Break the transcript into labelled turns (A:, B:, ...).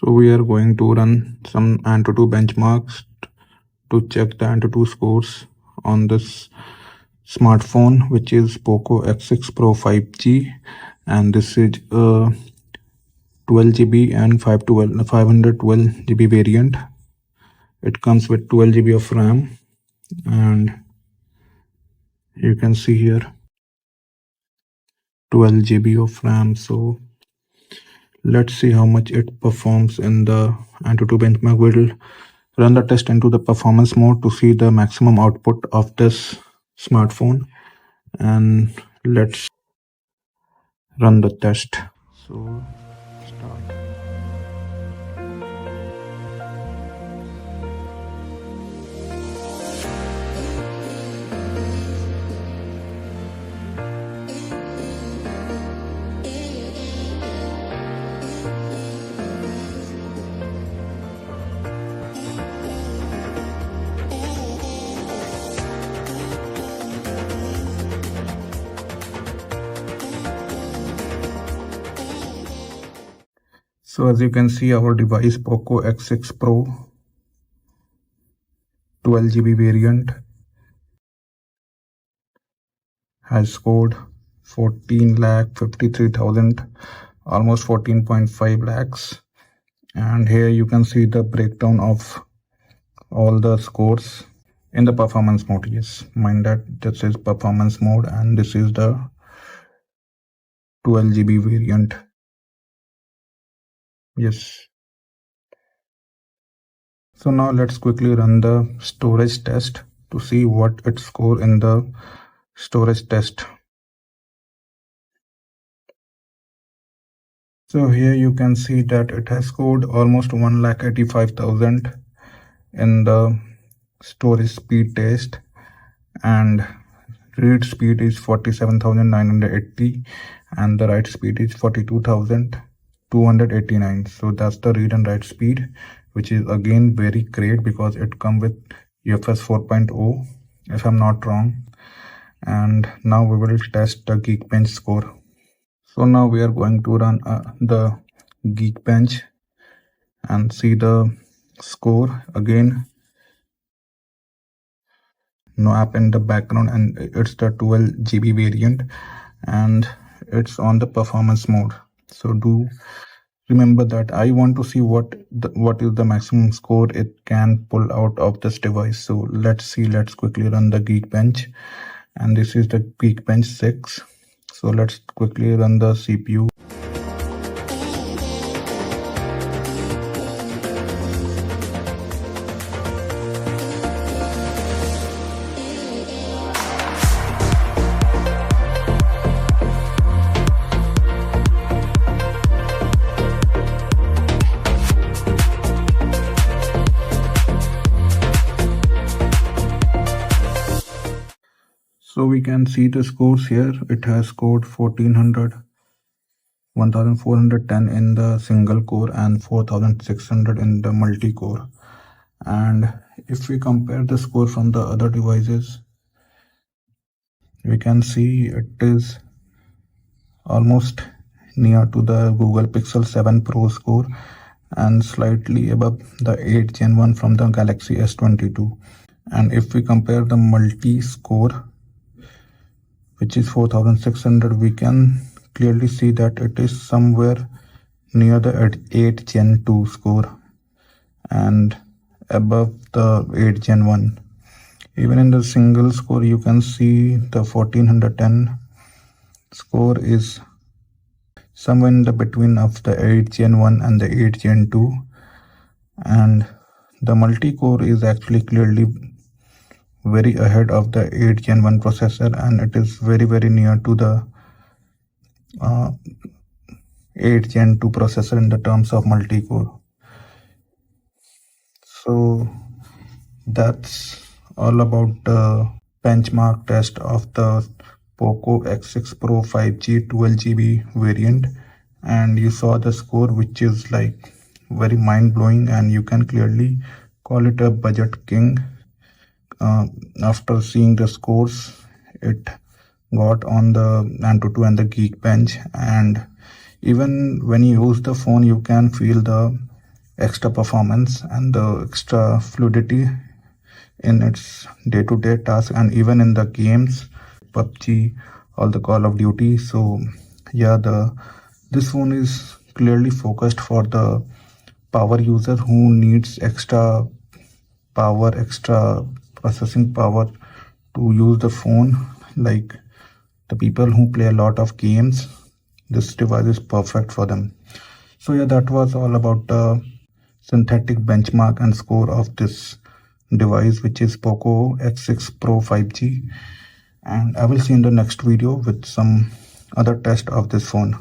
A: So we are going to run some Antutu benchmarks to check the Antutu scores on this smartphone, which is Poco X6 Pro 5G, and this is a 12 GB and 512 GB variant. It comes with 12 GB of RAM, and you can see here 12 GB of RAM. So let's see how much it performs in the Antutu benchmark. We'll run the test into the performance mode to see the maximum output of this smartphone, and let's run the test. So start. So as you can see, our device Poco X6 Pro 12 GB variant has scored 14,53,000, almost 14.5 lakhs. And here you can see the breakdown of all the scores in the performance mode. Yes, mind that this is performance mode and this is the 12 GB variant. Yes. So now let's quickly run the storage test to see what it score in the storage test. So here you can see that it has scored almost 1,85,000 in the storage speed test, and read speed is 47,980 and the write speed is 42,289. So that's the read and write speed, which is again very great because it comes with UFS 4.0 if I'm not wrong. And now we will test the Geekbench score. So now we are going to run the Geekbench and see the score again. No app in the background, and it's the 12 GB variant and it's on the performance mode. So do remember that I want to see what is the maximum score it can pull out of this device. So let's quickly run the Geekbench, and this is the Geekbench 6. So let's quickly run the CPU. So we can see the scores here. It has scored 1410 in the single core and 4600 in the multi-core. And if we compare the score from the other devices, we can see it is almost near to the Google Pixel 7 Pro score and slightly above the 8 Gen 1 from the Galaxy S22. And if we compare the multi-score, which is 4600, we can clearly see that it is somewhere near the 8 Gen 2 score and above the 8 Gen 1. Even in the single score, you can see the 1410 score is somewhere in the between of the 8 Gen 1 and the 8 Gen 2. And the multi-core is actually clearly very ahead of the 8 Gen 1 processor, and it is very near to the 8 Gen 2 processor in the terms of multi-core. So that's all about the benchmark test of the Poco X6 Pro 5G 12 GB variant, and you saw the score, which is like very mind-blowing, and you can clearly call it a budget king. After seeing the scores it got on the Antutu and the Geekbench, and even when you use the phone, you can feel the extra performance and the extra fluidity in its day-to-day tasks and even in the games, PUBG or the Call of Duty. So yeah, this phone is clearly focused for the power user who needs extra power, extra processing power to use the phone, like the people who play a lot of games. This device is perfect for them. So yeah, that was all about the synthetic benchmark and score of this device, which is Poco X6 Pro 5G. And I will see you in the next video with some other test of this phone.